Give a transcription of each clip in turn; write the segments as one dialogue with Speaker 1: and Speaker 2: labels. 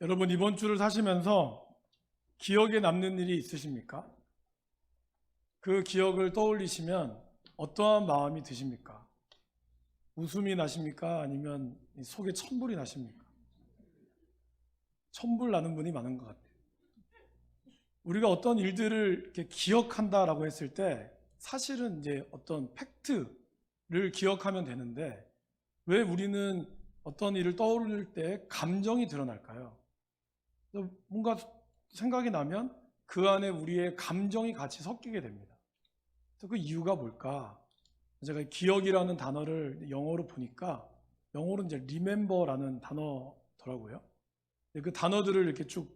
Speaker 1: 여러분, 이번 주를 사시면서 기억에 남는 일이 있으십니까? 그 기억을 떠올리시면 어떠한 마음이 드십니까? 웃음이 나십니까? 아니면 속에 천불이 나십니까? 천불 나는 분이 많은 것 같아요. 우리가 어떤 일들을 이렇게 기억한다라고 했을 때 사실은 이제 어떤 팩트를 기억하면 되는데, 왜 우리는 어떤 일을 떠올릴 때 감정이 드러날까요? 뭔가 생각이 나면 그 안에 우리의 감정이 같이 섞이게 됩니다. 그래서 그 이유가 뭘까? 제가 기억이라는 단어를 영어로 보니까, 영어로 이제 remember라는 단어더라고요. 그 단어들을 이렇게 쭉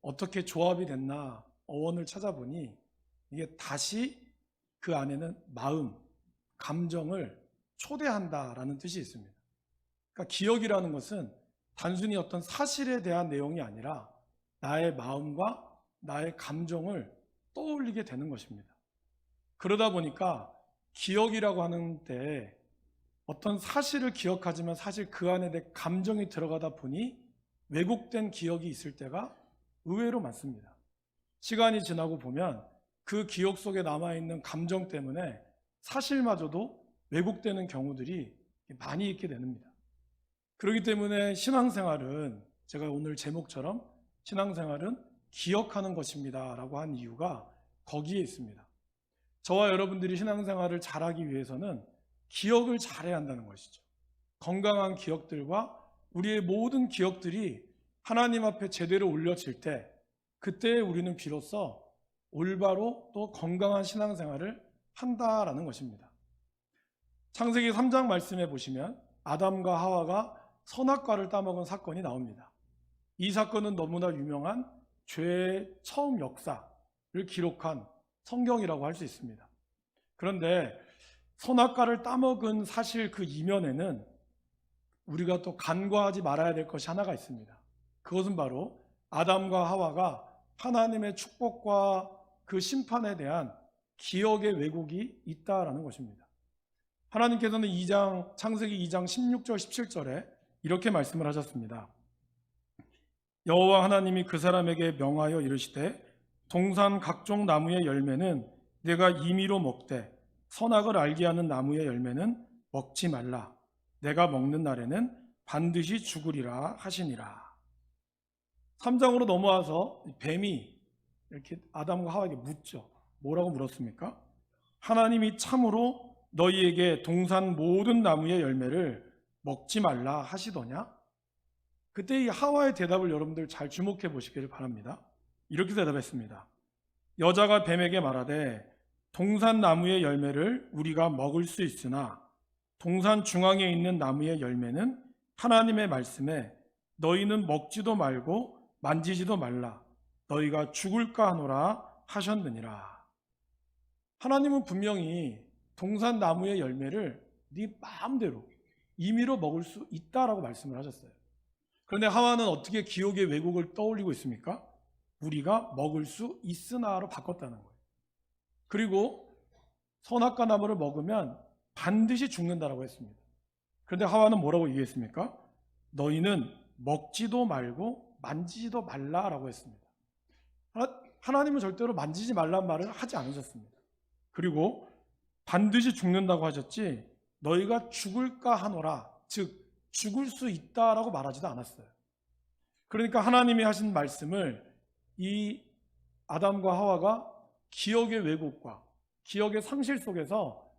Speaker 1: 어떻게 조합이 됐나 어원을 찾아보니, 이게 다시 그 안에는 마음, 감정을 초대한다라는 뜻이 있습니다. 그러니까 기억이라는 것은 단순히 어떤 사실에 대한 내용이 아니라 나의 마음과 나의 감정을 떠올리게 되는 것입니다. 그러다 보니까 기억이라고 하는 때 어떤 사실을 기억하지만 사실 그 안에 내 감정이 들어가다 보니 왜곡된 기억이 있을 때가 의외로 많습니다. 시간이 지나고 보면 그 기억 속에 남아있는 감정 때문에 사실마저도 왜곡되는 경우들이 많이 있게 됩니다. 그렇기 때문에 신앙생활은, 제가 오늘 제목처럼 신앙생활은 기억하는 것입니다 라고 한 이유가 거기에 있습니다. 저와 여러분들이 신앙생활을 잘하기 위해서는 기억을 잘해야 한다는 것이죠. 건강한 기억들과 우리의 모든 기억들이 하나님 앞에 제대로 올려질 때, 그때 우리는 비로소 올바로 또 건강한 신앙생활을 한다라는 것입니다. 창세기 3장 말씀해 보시면 아담과 하와가 선악과를 따먹은 사건이 나옵니다. 이 사건은 너무나 유명한 죄의 처음 역사를 기록한 성경이라고 할 수 있습니다. 그런데 선악과를 따먹은 사실 그 이면에는 우리가 또 간과하지 말아야 될 것이 하나가 있습니다. 그것은 바로 아담과 하와가 하나님의 축복과 그 심판에 대한 기억의 왜곡이 있다라는 것입니다. 하나님께서는 창세기 2장 16절 17절에 이렇게 말씀을 하셨습니다. 여호와 하나님이 그 사람에게 명하여 이르시되 동산 각종 나무의 열매는 내가 임의로 먹되 선악을 알게 하는 나무의 열매는 먹지 말라. 내가 먹는 날에는 반드시 죽으리라 하시니라. 3장으로 넘어와서 뱀이 이렇게 아담과 하와에게 묻죠. 뭐라고 물었습니까? 하나님이 참으로 너희에게 동산 모든 나무의 열매를 먹지 말라 하시더냐? 그때 이 하와의 대답을 여러분들 잘 주목해 보시기를 바랍니다. 이렇게 대답했습니다. 여자가 뱀에게 말하되 동산 나무의 열매를 우리가 먹을 수 있으나 동산 중앙에 있는 나무의 열매는 하나님의 말씀에 너희는 먹지도 말고 만지지도 말라. 너희가 죽을까 하노라 하셨느니라. 하나님은 분명히 동산 나무의 열매를 네 마음대로 임의로 먹을 수 있다라고 말씀을 하셨어요. 그런데 하와는 어떻게 기억의 왜곡을 떠올리고 있습니까? 우리가 먹을 수 있으나로 바꿨다는 거예요. 그리고 선악과 나무를 먹으면 반드시 죽는다라고 했습니다. 그런데 하와는 뭐라고 얘기했습니까? 너희는 먹지도 말고 만지지도 말라라고 했습니다. 하나님은 절대로 만지지 말란 말을 하지 않으셨습니다. 그리고 반드시 죽는다고 하셨지 너희가 죽을까 하노라, 즉 죽을 수 있다라고 말하지도 않았어요. 그러니까 하나님이 하신 말씀을 이 아담과 하와가 기억의 왜곡과 기억의 상실 속에서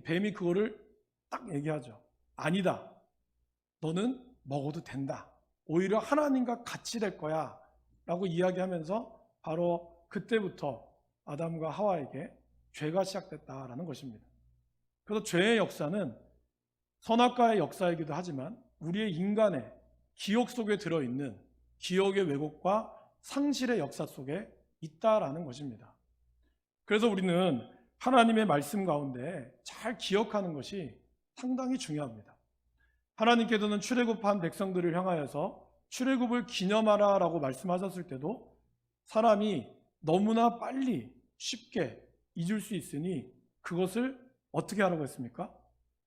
Speaker 1: 뱀이 그거를 딱 얘기하죠. 아니다. 너는 먹어도 된다. 오히려 하나님과 같이 될 거야 라고 이야기하면서 바로 그때부터 아담과 하와에게 죄가 시작됐다라는 것입니다. 그래서 죄의 역사는 선악과의 역사이기도 하지만 우리의 인간의 기억 속에 들어있는 기억의 왜곡과 상실의 역사 속에 있다라는 것입니다. 그래서 우리는 하나님의 말씀 가운데 잘 기억하는 것이 상당히 중요합니다. 하나님께서는 출애굽한 백성들을 향하여서 출애굽을 기념하라 라고 말씀하셨을 때도 사람이 너무나 빨리 쉽게 잊을 수 있으니 그것을 어떻게 하라고 했습니까?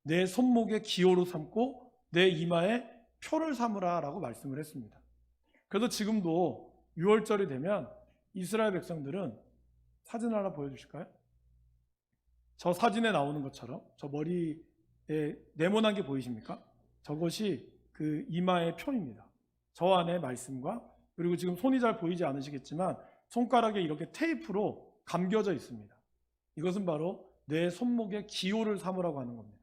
Speaker 1: 내 손목에 기호로 삼고 내 이마에 표를 삼으라 라고 말씀을 했습니다. 그래서 지금도 6월절이 되면 이스라엘 백성들은 사진 하나 보여주실까요? 저 사진에 나오는 것처럼 저 머리에 네모난 게 보이십니까? 저것이 그 이마의 표입니다. 저 안에 말씀과, 그리고 지금 손이 잘 보이지 않으시겠지만 손가락에 이렇게 테이프로 감겨져 있습니다. 이것은 바로 내 손목의 기호를 삼으라고 하는 겁니다.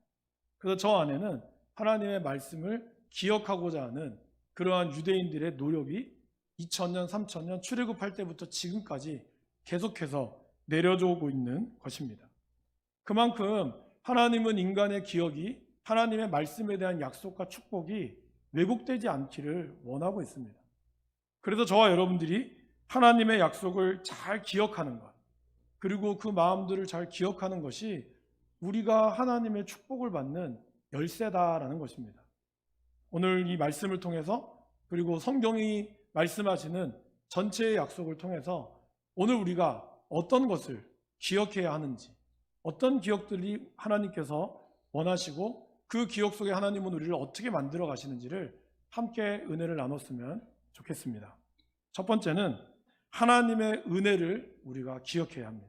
Speaker 1: 그래서 저 안에는 하나님의 말씀을 기억하고자 하는 그러한 유대인들의 노력이 2000년, 3000년 출애굽할 때부터 지금까지 계속해서 내려져 오고 있는 것입니다. 그만큼 하나님은 인간의 기억이 하나님의 말씀에 대한 약속과 축복이 왜곡되지 않기를 원하고 있습니다. 그래서 저와 여러분들이 하나님의 약속을 잘 기억하는 것, 그리고 그 마음들을 잘 기억하는 것이 우리가 하나님의 축복을 받는 열쇠다라는 것입니다. 오늘 이 말씀을 통해서, 그리고 성경이 말씀하시는 전체의 약속을 통해서 오늘 우리가 어떤 것을 기억해야 하는지, 어떤 기억들이 하나님께서 원하시고 그 기억 속에 하나님은 우리를 어떻게 만들어 가시는지를 함께 은혜를 나눴으면 좋겠습니다. 첫 번째는 하나님의 은혜를 우리가 기억해야 합니다.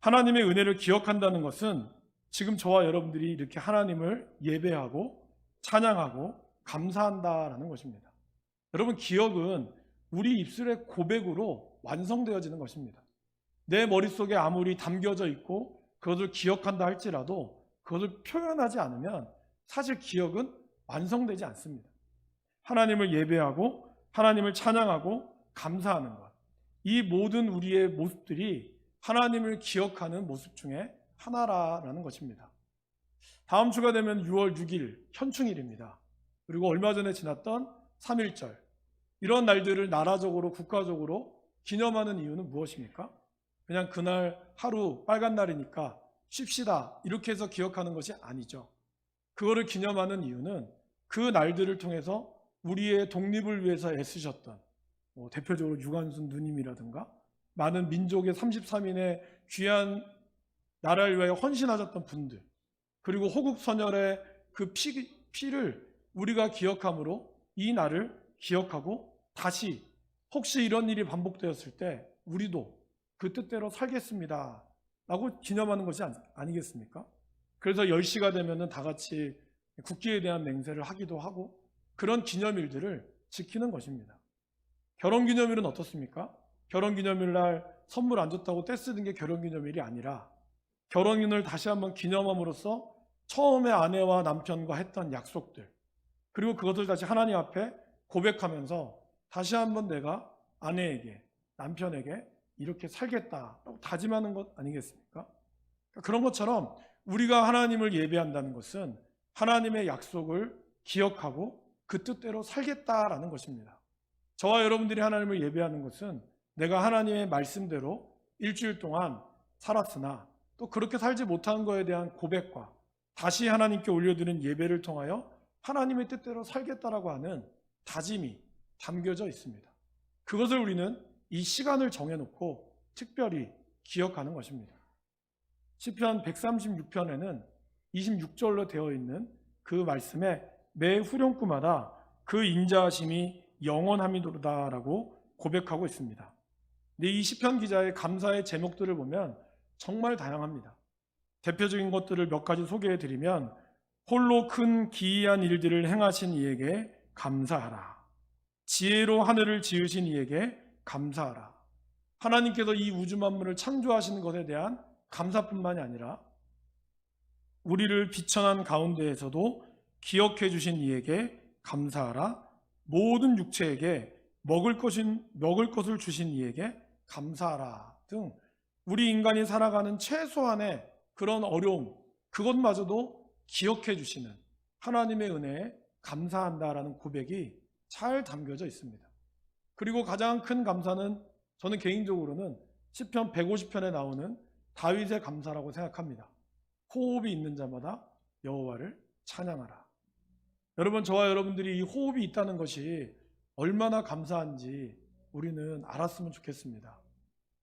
Speaker 1: 하나님의 은혜를 기억한다는 것은 지금 저와 여러분들이 이렇게 하나님을 예배하고 찬양하고 감사한다라는 것입니다. 여러분, 기억은 우리 입술의 고백으로 완성되어지는 것입니다. 내 머릿속에 아무리 담겨져 있고 그것을 기억한다 할지라도 그것을 표현하지 않으면 사실 기억은 완성되지 않습니다. 하나님을 예배하고 하나님을 찬양하고 감사하는 것, 이 모든 우리의 모습들이 하나님을 기억하는 모습 중에 하나라는 것입니다. 다음 주가 되면 6월 6일 현충일입니다. 그리고 얼마 전에 지났던 3.1절, 이런 날들을 나라적으로 국가적으로 기념하는 이유는 무엇입니까? 그냥 그날 하루 빨간 날이니까 쉽시다 이렇게 해서 기억하는 것이 아니죠. 그거를 기념하는 이유는 그 날들을 통해서 우리의 독립을 위해서 애쓰셨던 대표적으로 유관순 누님이라든가 많은 민족의 33인의 귀한 나라를 위하여 헌신하셨던 분들, 그리고 호국선열의 그 피를 우리가 기억함으로 이 날을 기억하고 다시 혹시 이런 일이 반복되었을 때 우리도 그 뜻대로 살겠습니다 라고 기념하는 것이 아니겠습니까? 그래서 10시가 되면 다 같이 국기에 대한 맹세를 하기도 하고 그런 기념일들을 지키는 것입니다. 결혼기념일은 어떻습니까? 결혼기념일 날 선물 안 줬다고 떼쓰는 게 결혼기념일이 아니라 결혼을 다시 한번 기념함으로써 처음에 아내와 남편과 했던 약속들, 그리고 그것을 다시 하나님 앞에 고백하면서 다시 한번 내가 아내에게, 남편에게 이렇게 살겠다라고 다짐하는 것 아니겠습니까? 그런 것처럼 우리가 하나님을 예배한다는 것은 하나님의 약속을 기억하고 그 뜻대로 살겠다라는 것입니다. 저와 여러분들이 하나님을 예배하는 것은 내가 하나님의 말씀대로 일주일 동안 살았으나 또 그렇게 살지 못한 것에 대한 고백과 다시 하나님께 올려드리는 예배를 통하여 하나님의 뜻대로 살겠다라고 하는 다짐이 담겨져 있습니다. 그것을 우리는 이 시간을 정해놓고 특별히 기억하는 것입니다. 시편 136편에는 26절로 되어 있는 그 말씀에 매 후렴구마다 그 인자하심이 영원함이도다라고 고백하고 있습니다. 근데 이 시편 기자의 감사의 제목들을 보면 정말 다양합니다. 대표적인 것들을 몇 가지 소개해 드리면 홀로 큰 기이한 일들을 행하신 이에게 감사하라. 지혜로 하늘을 지으신 이에게 감사하라. 하나님께서 이 우주 만물을 창조하시는 것에 대한 감사뿐만이 아니라 우리를 비천한 가운데에서도 기억해 주신 이에게 감사하라. 모든 육체에게 먹을 것을 주신 이에게 감사하라 등 우리 인간이 살아가는 최소한의 그런 어려움, 그것마저도 기억해 주시는 하나님의 은혜에 감사한다라는 고백이 잘 담겨져 있습니다. 그리고 가장 큰 감사는 저는 개인적으로는 시편 150편에 나오는 다윗의 감사라고 생각합니다. 호흡이 있는 자마다 여호와를 찬양하라. 여러분, 저와 여러분들이 이 호흡이 있다는 것이 얼마나 감사한지 우리는 알았으면 좋겠습니다.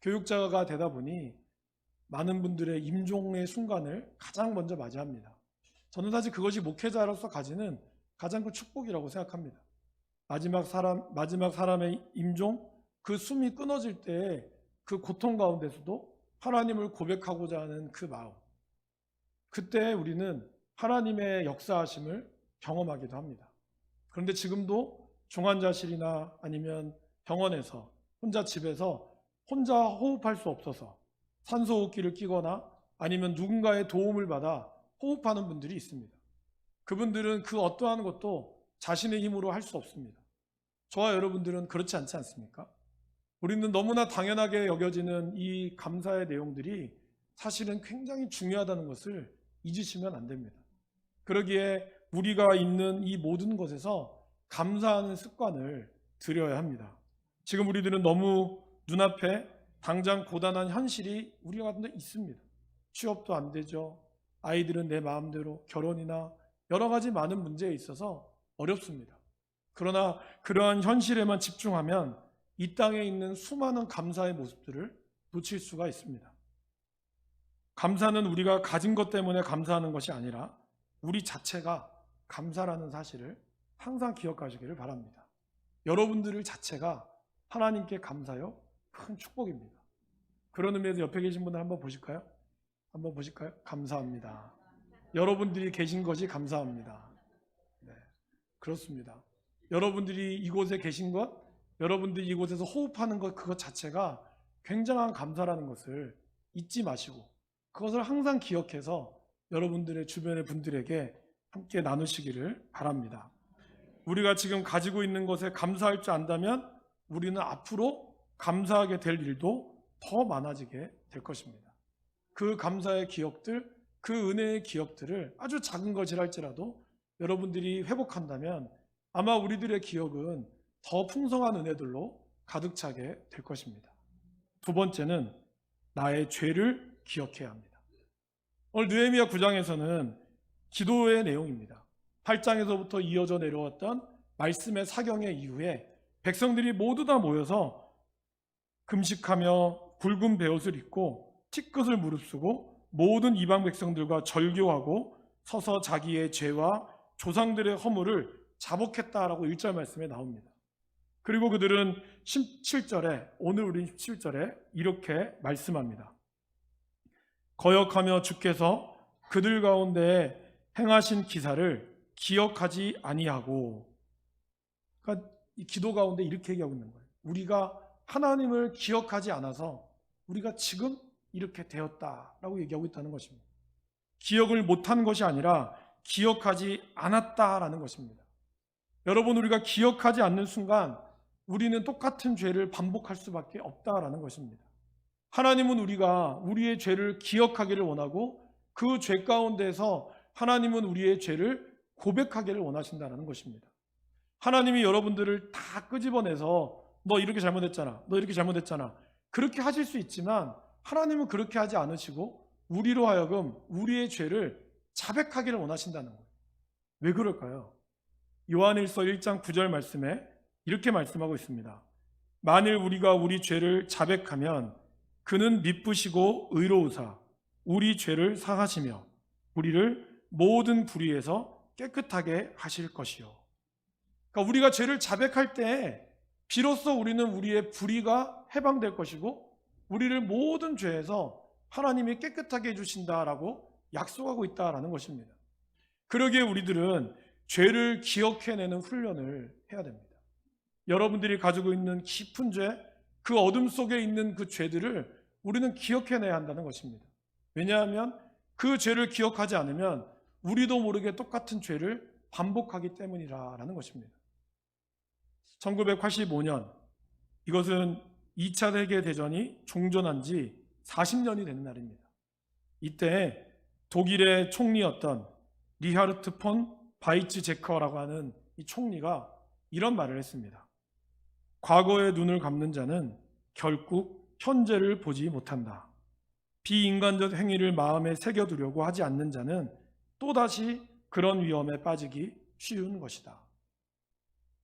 Speaker 1: 교육자가 되다 보니 많은 분들의 임종의 순간을 가장 먼저 맞이합니다. 저는 사실 그것이 목회자로서 가지는 가장 큰 축복이라고 생각합니다. 마지막 사람의 임종, 그 숨이 끊어질 때 그 고통 가운데서도 하나님을 고백하고자 하는 그 마음. 그때 우리는 하나님의 역사하심을 경험하기도 합니다. 그런데 지금도 중환자실이나 아니면 병원에서 혼자 집에서 혼자 호흡할 수 없어서 산소호흡기를 끼거나 아니면 누군가의 도움을 받아 호흡하는 분들이 있습니다. 그분들은 그 어떠한 것도 자신의 힘으로 할 수 없습니다. 저와 여러분들은 그렇지 않지 않습니까? 우리는 너무나 당연하게 여겨지는 이 감사의 내용들이 사실은 굉장히 중요하다는 것을 잊으시면 안 됩니다. 그러기에 우리가 있는 이 모든 것에서 감사하는 습관을 들여야 합니다. 지금 우리들은 너무 눈앞에 당장 고단한 현실이 우리 가운데 있습니다. 취업도 안 되죠. 아이들은 내 마음대로 결혼이나 여러 가지 많은 문제에 있어서 어렵습니다. 그러나 그러한 현실에만 집중하면 이 땅에 있는 수많은 감사의 모습들을 놓칠 수가 있습니다. 감사는 우리가 가진 것 때문에 감사하는 것이 아니라 우리 자체가 감사라는 사실을 항상 기억하시기를 바랍니다. 여러분들 자체가 하나님께 감사요 큰 축복입니다. 그런 의미에서 옆에 계신 분들 한번 보실까요? 한번 보실까요? 감사합니다. 여러분들이 계신 것이 감사합니다. 네, 그렇습니다. 여러분들이 이곳에 계신 것, 여러분들이 이곳에서 호흡하는 것, 그것 자체가 굉장한 감사라는 것을 잊지 마시고 그것을 항상 기억해서 여러분들의 주변의 분들에게 함께 나누시기를 바랍니다. 우리가 지금 가지고 있는 것에 감사할 줄 안다면 우리는 앞으로 감사하게 될 일도 더 많아지게 될 것입니다. 그 감사의 기억들, 그 은혜의 기억들을 아주 작은 것이랄지라도 여러분들이 회복한다면 아마 우리들의 기억은 더 풍성한 은혜들로 가득 차게 될 것입니다. 두 번째는 나의 죄를 기억해야 합니다. 오늘 느헤미야 9장에서는 기도의 내용입니다. 8장에서부터 이어져 내려왔던 말씀의 사경의 이후에 백성들이 모두 다 모여서 금식하며 굵은 베옷을 입고 티끝을 무릅쓰고 모든 이방 백성들과 절교하고 서서 자기의 죄와 조상들의 허물을 자복했다라고 1절 말씀에 나옵니다. 그리고 그들은 17절에 오늘 우린 17절에 이렇게 말씀합니다. 거역하며 주께서 그들 가운데 행하신 기사를 기억하지 아니하고, 그러니까 이 기도 가운데 이렇게 얘기하고 있는 거예요. 우리가 하나님을 기억하지 않아서 우리가 지금 이렇게 되었다라고 얘기하고 있다는 것입니다. 기억을 못한 것이 아니라 기억하지 않았다라는 것입니다. 여러분, 우리가 기억하지 않는 순간 우리는 똑같은 죄를 반복할 수밖에 없다라는 것입니다. 하나님은 우리가 우리의 죄를 기억하기를 원하고 그 죄 가운데서 하나님은 우리의 죄를 고백하기를 원하신다는 것입니다. 하나님이 여러분들을 다 끄집어내서 너 이렇게 잘못했잖아, 너 이렇게 잘못했잖아, 그렇게 하실 수 있지만 하나님은 그렇게 하지 않으시고 우리로 하여금 우리의 죄를 자백하기를 원하신다는 거예요. 왜 그럴까요? 요한일서 1장 9절 말씀에 이렇게 말씀하고 있습니다. 만일 우리가 우리 죄를 자백하면 그는 미쁘시고 의로우사 우리 죄를 사하시며 우리를 모든 불의에서 깨끗하게 하실 것이요. 그러니까 우리가 죄를 자백할 때 비로소 우리는 우리의 불의가 해방될 것이고 우리를 모든 죄에서 하나님이 깨끗하게 해주신다라고 약속하고 있다라는 것입니다. 그러기에 우리들은 죄를 기억해내는 훈련을 해야 됩니다. 여러분들이 가지고 있는 깊은 죄, 그 어둠 속에 있는 그 죄들을 우리는 기억해내야 한다는 것입니다. 왜냐하면 그 죄를 기억하지 않으면 우리도 모르게 똑같은 죄를 반복하기 때문이라는 것입니다. 1985년, 이것은 2차 세계대전이 종전한 지 40년이 되는 날입니다. 이때 독일의 총리였던 리하르트 폰 바이츠제커라고 하는 이 총리가 이런 말을 했습니다. 과거의 눈을 감는 자는 결국 현재를 보지 못한다. 비인간적 행위를 마음에 새겨두려고 하지 않는 자는 또다시 그런 위험에 빠지기 쉬운 것이다.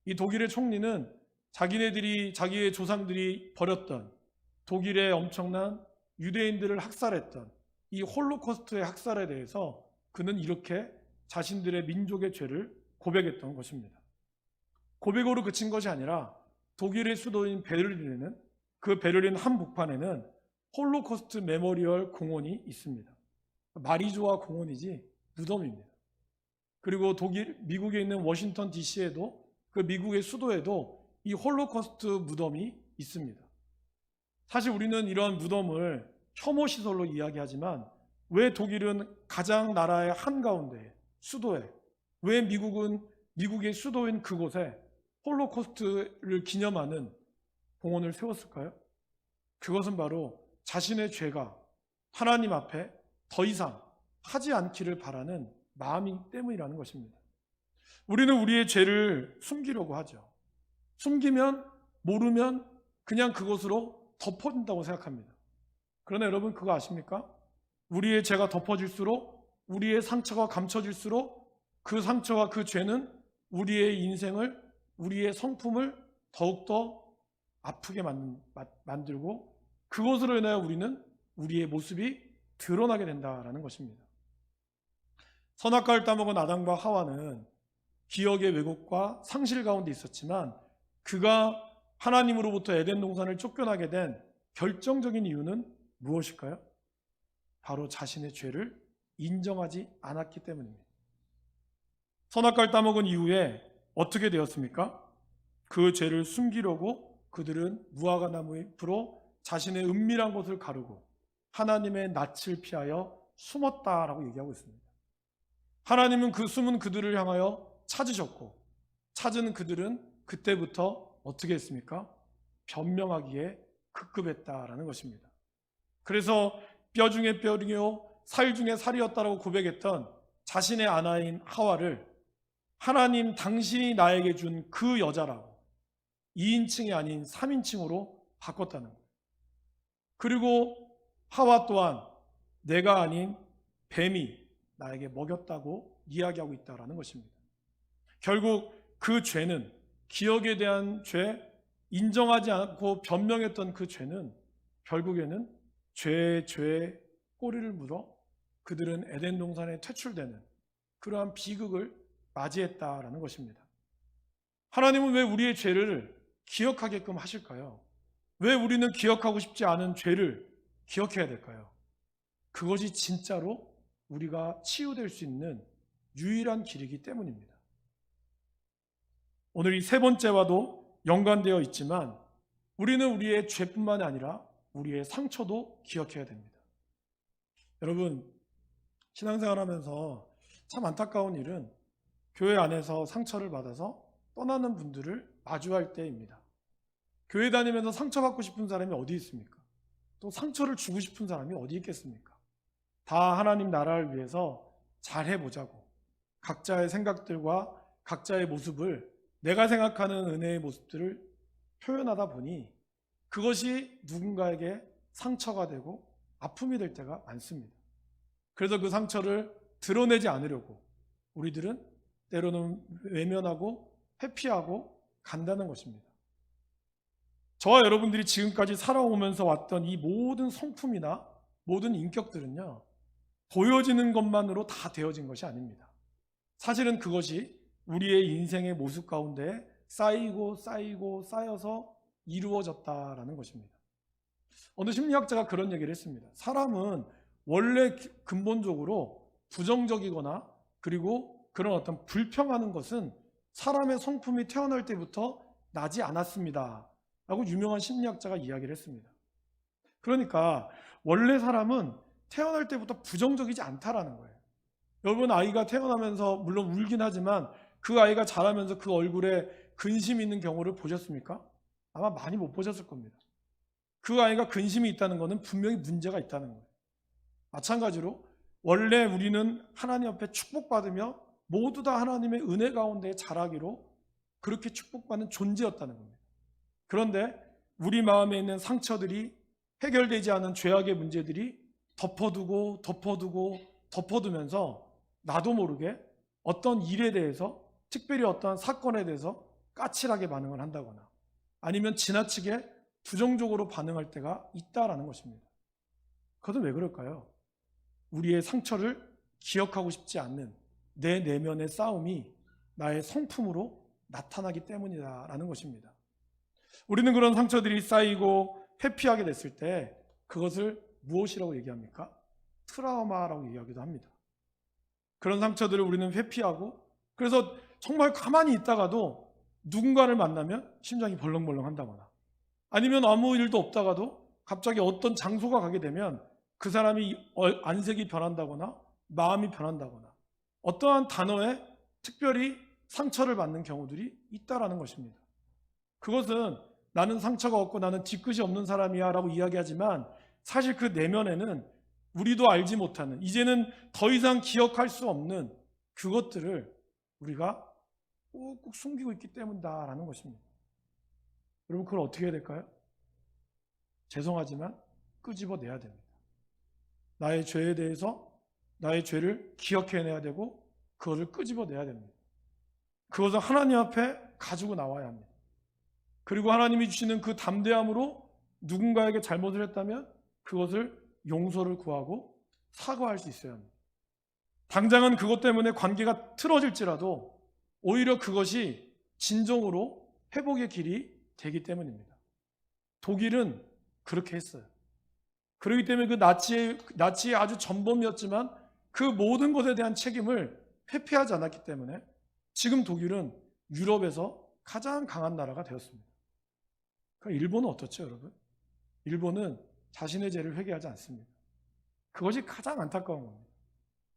Speaker 1: 이 독일의 총리는 자기의 조상들이 벌였던 독일의 엄청난 유대인들을 학살했던 이 홀로코스트의 학살에 대해서 그는 이렇게 자신들의 민족의 죄를 고백했던 것입니다. 고백으로 그친 것이 아니라 독일의 수도인 베를린에는, 그 베를린 한복판에는 홀로코스트 메모리얼 공원이 있습니다. 말이 좋아 공원이지 무덤입니다. 그리고 미국에 있는 워싱턴 DC에도, 그 미국의 수도에도 이 홀로코스트 무덤이 있습니다. 사실 우리는 이러한 무덤을 혐오 시설로 이야기하지만, 왜 독일은 가장 나라의 한가운데 수도에, 왜 미국의 수도인 그곳에 홀로코스트를 기념하는 공원을 세웠을까요? 그것은 바로 자신의 죄가 하나님 앞에 더 이상 하지 않기를 바라는 마음이기 때문이라는 것입니다. 우리는 우리의 죄를 숨기려고 하죠. 숨기면, 모르면 그냥 그것으로 덮어진다고 생각합니다. 그러나 여러분 그거 아십니까? 우리의 죄가 덮어질수록, 우리의 상처가 감춰질수록 그 상처와 그 죄는 우리의 인생을, 우리의 성품을 더욱더 아프게 만들고, 그것으로 인하여 우리는 우리의 모습이 드러나게 된다는 것입니다. 선악과를 따먹은 아담과 하와는 기억의 왜곡과 상실 가운데 있었지만, 그가 하나님으로부터 에덴 동산을 쫓겨나게 된 결정적인 이유는 무엇일까요? 바로 자신의 죄를 인정하지 않았기 때문입니다. 선악과를 따먹은 이후에 어떻게 되었습니까? 그 죄를 숨기려고 그들은 무화과 나무 잎으로 자신의 은밀한 곳을 가르고 하나님의 낯을 피하여 숨었다라고 얘기하고 있습니다. 하나님은 그 숨은 그들을 향하여 찾으셨고, 찾은 그들은 그때부터 어떻게 했습니까? 변명하기에 급급했다라는 것입니다. 그래서 뼈 중에 뼈이요 살 중에 살이었다라고 고백했던 자신의 아내인 하와를 하나님 당신이 나에게 준 그 여자라고 2인칭이 아닌 3인칭으로 바꿨다는 거예요. 그리고 하와 또한 내가 아닌 뱀이 나에게 먹였다고 이야기하고 있다는 것입니다. 결국 그 죄는, 기억에 대한 죄, 인정하지 않고 변명했던 그 죄는 결국에는 죄의 꼬리를 물어 그들은 에덴 동산에 퇴출되는 그러한 비극을 맞이했다라는 것입니다. 하나님은 왜 우리의 죄를 기억하게끔 하실까요? 왜 우리는 기억하고 싶지 않은 죄를 기억해야 될까요? 그것이 진짜로 우리가 치유될 수 있는 유일한 길이기 때문입니다. 오늘 이 세 번째와도 연관되어 있지만, 우리는 우리의 죄뿐만 아니라 우리의 상처도 기억해야 됩니다. 여러분, 신앙생활 하면서 참 안타까운 일은 교회 안에서 상처를 받아서 떠나는 분들을 마주할 때입니다. 교회 다니면서 상처받고 싶은 사람이 어디 있습니까? 또 상처를 주고 싶은 사람이 어디 있겠습니까? 다 하나님 나라를 위해서 잘해보자고 각자의 생각들과 각자의 모습을, 내가 생각하는 은혜의 모습들을 표현하다 보니 그것이 누군가에게 상처가 되고 아픔이 될 때가 많습니다. 그래서 그 상처를 드러내지 않으려고 우리들은 때로는 외면하고 회피하고 간다는 것입니다. 저와 여러분들이 지금까지 살아오면서 왔던 이 모든 성품이나 모든 인격들은요, 보여지는 것만으로 다 되어진 것이 아닙니다. 사실은 그것이 우리의 인생의 모습 가운데 쌓이고 쌓여서 이루어졌다라는 것입니다. 어느 심리학자가 그런 얘기를 했습니다. 사람은 원래 근본적으로 부정적이거나 그리고 그런 어떤 불평하는 것은 사람의 성품이 태어날 때부터 나지 않았습니다 라고 유명한 심리학자가 이야기를 했습니다. 그러니까 원래 사람은 태어날 때부터 부정적이지 않다라는 거예요. 여러분, 아이가 태어나면서 물론 울긴 하지만 그 아이가 자라면서 그 얼굴에 근심이 있는 경우를 보셨습니까? 아마 많이 못 보셨을 겁니다. 그 아이가 근심이 있다는 것은 분명히 문제가 있다는 거예요. 마찬가지로 원래 우리는 하나님 앞에 축복받으며 모두 다 하나님의 은혜 가운데 자라기로 그렇게 축복받는 존재였다는 겁니다. 그런데 우리 마음에 있는 상처들이, 해결되지 않은 죄악의 문제들이 덮어두면서 나도 모르게 어떤 일에 대해서, 특별히 어떤 사건에 대해서 까칠하게 반응을 한다거나 아니면 지나치게 부정적으로 반응할 때가 있다라는 것입니다. 그것은 왜 그럴까요? 우리의 상처를 기억하고 싶지 않는 내 내면의 싸움이 나의 성품으로 나타나기 때문이다라는 것입니다. 우리는 그런 상처들이 쌓이고 회피하게 됐을 때 그것을 무엇이라고 얘기합니까? 트라우마라고 얘기하기도 합니다. 그런 상처들을 우리는 회피하고, 그래서 정말 가만히 있다가도 누군가를 만나면 심장이 벌렁벌렁 한다거나, 아니면 아무 일도 없다가도 갑자기 어떤 장소가 가게 되면 그 사람이 안색이 변한다거나 마음이 변한다거나 어떠한 단어에 특별히 상처를 받는 경우들이 있다라는 것입니다. 그것은 나는 상처가 없고 나는 뒤끝이 없는 사람이야 라고 이야기하지만, 사실 그 내면에는 우리도 알지 못하는, 이제는 더 이상 기억할 수 없는 그것들을 우리가 꾹꾹 숨기고 있기 때문이다라는 것입니다. 여러분, 그걸 어떻게 해야 될까요? 죄송하지만 끄집어내야 됩니다. 나의 죄에 대해서 나의 죄를 기억해내야 되고 그것을 끄집어내야 됩니다. 그것을 하나님 앞에 가지고 나와야 합니다. 그리고 하나님이 주시는 그 담대함으로 누군가에게 잘못을 했다면 그것을 용서를 구하고 사과할 수 있어야 합니다. 당장은 그것 때문에 관계가 틀어질지라도 오히려 그것이 진정으로 회복의 길이 되기 때문입니다. 독일은 그렇게 했어요. 그렇기 때문에 그 나치의 아주 전범이었지만 그 모든 것에 대한 책임을 회피하지 않았기 때문에 지금 독일은 유럽에서 가장 강한 나라가 되었습니다. 그럼 일본은 어떻죠, 여러분? 일본은 자신의 죄를 회개하지 않습니다. 그것이 가장 안타까운 겁니다.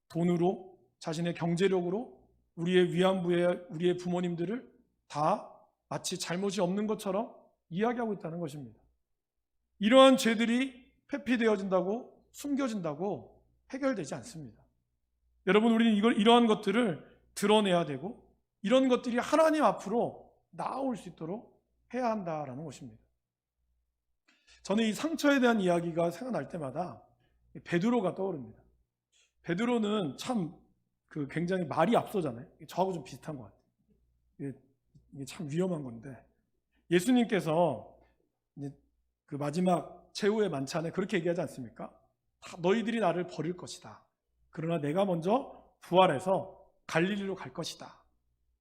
Speaker 1: 돈으로, 자신의 경제력으로 우리의 위안부의 우리의 부모님들을 다 마치 잘못이 없는 것처럼 이야기하고 있다는 것입니다. 이러한 죄들이 회피되어진다고, 숨겨진다고 해결되지 않습니다. 여러분, 우리는 이러한 것들을 드러내야 되고 이런 것들이 하나님 앞으로 나올 수 있도록 해야 한다라는 것입니다. 저는 이 상처에 대한 이야기가 생각날 때마다 베드로가 떠오릅니다. 베드로는 참 굉장히 말이 앞서잖아요. 저하고 좀 비슷한 것 같아요. 이게 참 위험한 건데, 예수님께서 그 마지막 최후의 만찬에 그렇게 얘기하지 않습니까? 다 너희들이 나를 버릴 것이다. 그러나 내가 먼저 부활해서 갈릴리로 갈 것이다.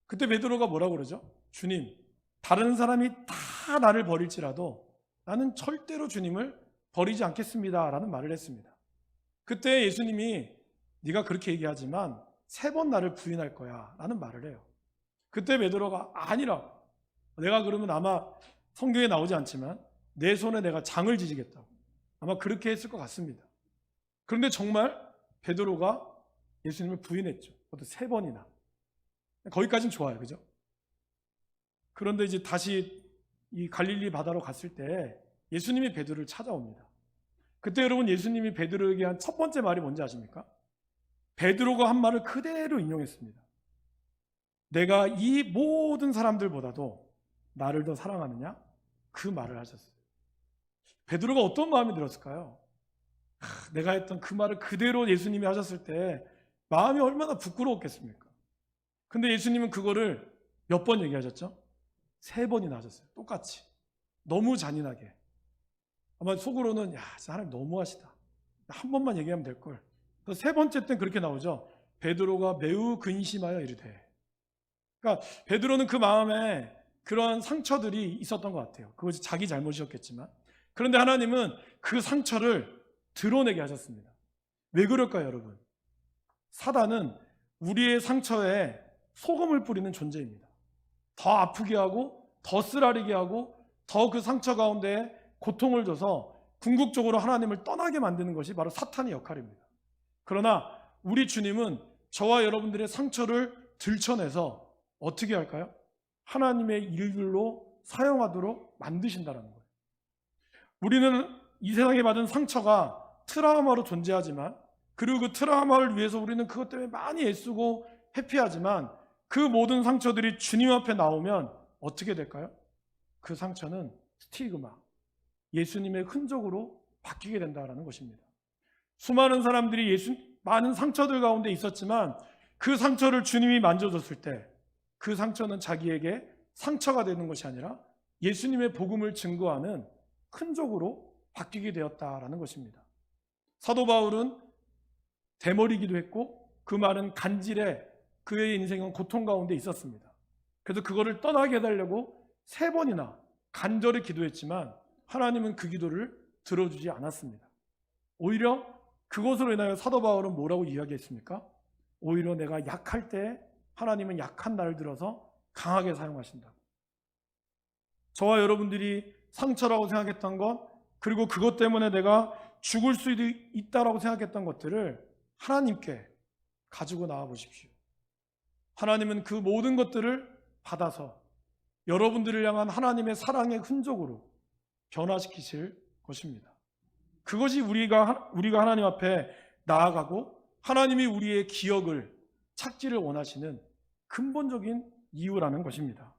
Speaker 1: 그때 베드로가 뭐라고 그러죠? 주님, 다른 사람이 다 나를 버릴지라도 나는 절대로 주님을 버리지 않겠습니다 라는 말을 했습니다. 그때 예수님이 네가 그렇게 얘기하지만 3번 나를 부인할 거야 라는 말을 해요. 그때 베드로가 아니라, 내가 그러면 아마 성경에 나오지 않지만 내 손에 내가 장을 지지겠다고 아마 그렇게 했을 것 같습니다. 그런데 정말 베드로가 예수님을 부인했죠. 그것도 3번이나. 거기까지는 좋아요, 그죠? 그런데 이제 다시 이 갈릴리 바다로 갔을 때 예수님이 베드로를 찾아옵니다. 그때 여러분, 예수님이 베드로에게 한 첫 번째 말이 뭔지 아십니까? 베드로가 한 말을 그대로 인용했습니다. 내가 이 모든 사람들보다도 나를 더 사랑하느냐? 그 말을 하셨어요. 베드로가 어떤 마음이 들었을까요? 내가 했던 그 말을 그대로 예수님이 하셨을 때 마음이 얼마나 부끄러웠겠습니까? 근데 예수님은 그거를 몇 번 얘기하셨죠? 3번이나 하셨어요. 똑같이. 너무 잔인하게. 아마 속으로는 저 사람이 너무하시다. 한 번만 얘기하면 될걸. 그래서 3번째 땐 그렇게 나오죠. 베드로가 매우 근심하여 이르되. 그러니까 베드로는 그 마음에 그런 상처들이 있었던 것 같아요. 그것이 자기 잘못이었겠지만. 그런데 하나님은 그 상처를 드러내게 하셨습니다. 왜 그럴까요, 여러분? 사단은 우리의 상처에 소금을 뿌리는 존재입니다. 더 아프게 하고 더 쓰라리게 하고 더 그 상처 가운데 고통을 줘서 궁극적으로 하나님을 떠나게 만드는 것이 바로 사탄의 역할입니다. 그러나 우리 주님은 저와 여러분들의 상처를 들춰내서 어떻게 할까요? 하나님의 일들로 사용하도록 만드신다는 거예요. 우리는 이 세상에 받은 상처가 트라우마로 존재하지만, 그리고 그 트라우마를 위해서 우리는 그것 때문에 많이 애쓰고 회피하지만, 그 모든 상처들이 주님 앞에 나오면 어떻게 될까요? 그 상처는 스티그마, 예수님의 흔적으로 바뀌게 된다는 것입니다. 수많은 사람들이 많은 상처들 가운데 있었지만 그 상처를 주님이 만져줬을 때 그 상처는 자기에게 상처가 되는 것이 아니라 예수님의 복음을 증거하는 흔적으로 바뀌게 되었다라는 것입니다. 사도 바울은 대머리기도 했고 그 말은 간질에 그의 인생은 고통 가운데 있었습니다. 그래서 그거를 떠나게 해달라고 3번이나 간절히 기도했지만 하나님은 그 기도를 들어주지 않았습니다. 오히려 그것으로 인하여 사도 바울은 뭐라고 이야기했습니까? 오히려 내가 약할 때 하나님은 약한 나를 들어서 강하게 사용하신다. 저와 여러분들이 상처라고 생각했던 것, 그리고 그것 때문에 내가 죽을 수도 있다라고 생각했던 것들을 하나님께 가지고 나와 보십시오. 하나님은 그 모든 것들을 받아서 여러분들을 향한 하나님의 사랑의 흔적으로 변화시키실 것입니다. 그것이 우리가 하나님 앞에 나아가고 하나님이 우리의 기억을 찾기를 원하시는 근본적인 이유라는 것입니다.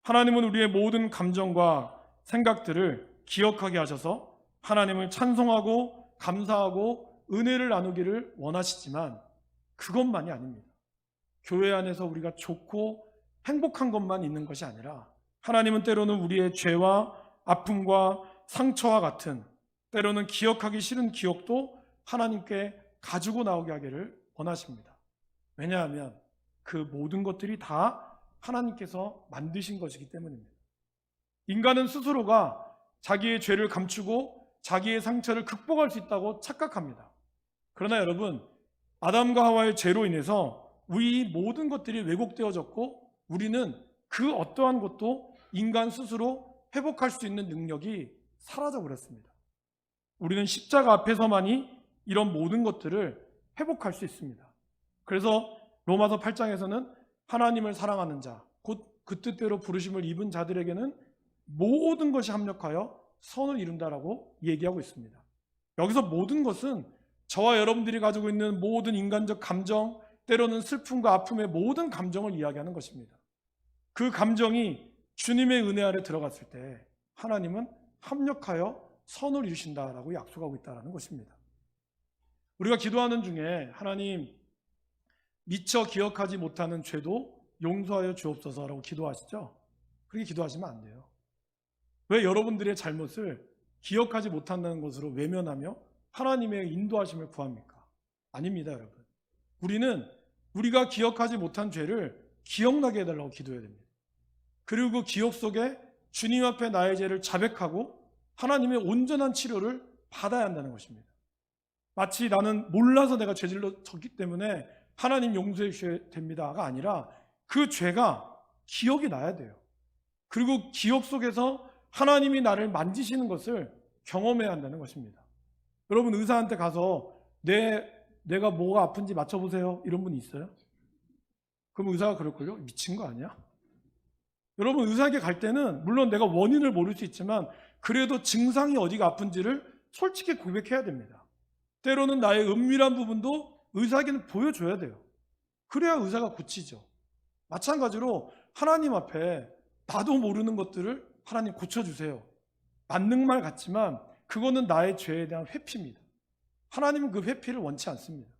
Speaker 1: 하나님은 우리의 모든 감정과 생각들을 기억하게 하셔서 하나님을 찬송하고 감사하고 은혜를 나누기를 원하시지만 그것만이 아닙니다. 교회 안에서 우리가 좋고 행복한 것만 있는 것이 아니라 하나님은 때로는 우리의 죄와 아픔과 상처와 같은 때로는 기억하기 싫은 기억도 하나님께 가지고 나오게 하기를 원하십니다. 왜냐하면 그 모든 것들이 다 하나님께서 만드신 것이기 때문입니다. 인간은 스스로가 자기의 죄를 감추고 자기의 상처를 극복할 수 있다고 착각합니다. 그러나 여러분, 아담과 하와의 죄로 인해서 우리 모든 것들이 왜곡되어졌고 우리는 그 어떠한 것도 인간 스스로 회복할 수 있는 능력이 사라져 버렸습니다. 우리는 십자가 앞에서만이 이런 모든 것들을 회복할 수 있습니다. 그래서 로마서 8장에서는 하나님을 사랑하는 자, 곧 그 뜻대로 부르심을 입은 자들에게는 모든 것이 합력하여 선을 이룬다라고 얘기하고 있습니다. 여기서 모든 것은 저와 여러분들이 가지고 있는 모든 인간적 감정, 때로는 슬픔과 아픔의 모든 감정을 이야기하는 것입니다. 그 감정이 주님의 은혜 아래 들어갔을 때 하나님은 합력하여 선을 이루신다라고 약속하고 있다는 것입니다. 우리가 기도하는 중에 하나님 미처 기억하지 못하는 죄도 용서하여 주옵소서라고 기도하시죠? 그렇게 기도하시면 안 돼요. 왜 여러분들의 잘못을 기억하지 못한다는 것으로 외면하며 하나님의 인도하심을 구합니까? 아닙니다, 여러분. 우리는 우리가 기억하지 못한 죄를 기억나게 해달라고 기도해야 됩니다. 그리고 그 기억 속에 주님 앞에 나의 죄를 자백하고 하나님의 온전한 치료를 받아야 한다는 것입니다. 마치 나는 몰라서 내가 죄질러 졌기 때문에 하나님 용서해 주셔야 됩니다가 아니라 그 죄가 기억이 나야 돼요. 그리고 기억 속에서 하나님이 나를 만지시는 것을 경험해야 한다는 것입니다. 여러분, 의사한테 가서 내가 뭐가 아픈지 맞춰보세요 이런 분 있어요? 그럼 의사가 그럴걸요? 미친 거 아니야? 여러분, 의사에게 갈 때는 물론 내가 원인을 모를 수 있지만 그래도 증상이 어디가 아픈지를 솔직히 고백해야 됩니다. 때로는 나의 은밀한 부분도 의사에게는 보여줘야 돼요. 그래야 의사가 고치죠. 마찬가지로 하나님 앞에 나도 모르는 것들을 하나님 고쳐주세요. 맞는 말 같지만 그거는 나의 죄에 대한 회피입니다. 하나님은 그 회피를 원치 않습니다.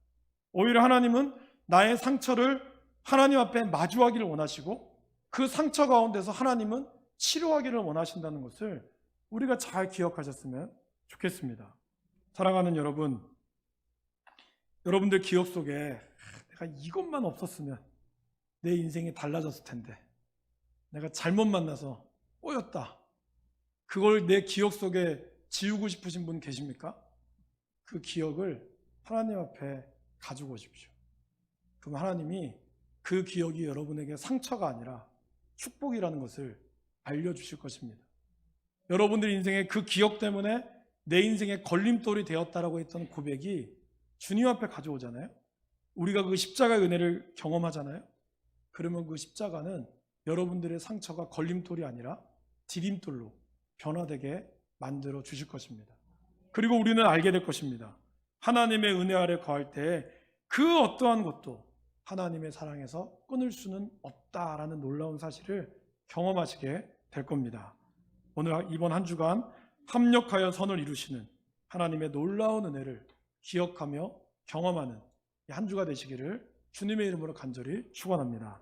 Speaker 1: 오히려 하나님은 나의 상처를 하나님 앞에 마주하기를 원하시고 그 상처 가운데서 하나님은 치료하기를 원하신다는 것을 우리가 잘 기억하셨으면 좋겠습니다. 사랑하는 여러분, 여러분들 기억 속에 내가 이것만 없었으면 내 인생이 달라졌을 텐데, 내가 잘못 만나서 꼬였다, 그걸 내 기억 속에 지우고 싶으신 분 계십니까? 그 기억을 하나님 앞에 가지고 오십시오. 그럼 하나님이 그 기억이 여러분에게 상처가 아니라 축복이라는 것을 알려주실 것입니다. 여러분들 인생의 그 기억 때문에 내 인생의 걸림돌이 되었다라고 했던 고백이 주님 앞에 가져오잖아요. 우리가 그 십자가의 은혜를 경험하잖아요. 그러면 그 십자가는 여러분들의 상처가 걸림돌이 아니라 디딤돌로 변화되게 만들어 주실 것입니다. 그리고 우리는 알게 될 것입니다. 하나님의 은혜 아래 거할 때 그 어떠한 것도 하나님의 사랑에서 끊을 수는 없다라는 놀라운 사실을 경험하시게 될 겁니다. 오늘 이번 한 주간 합력하여 선을 이루시는 하나님의 놀라운 은혜를 기억하며 경험하는 한 주가 되시기를 주님의 이름으로 간절히 축원합니다.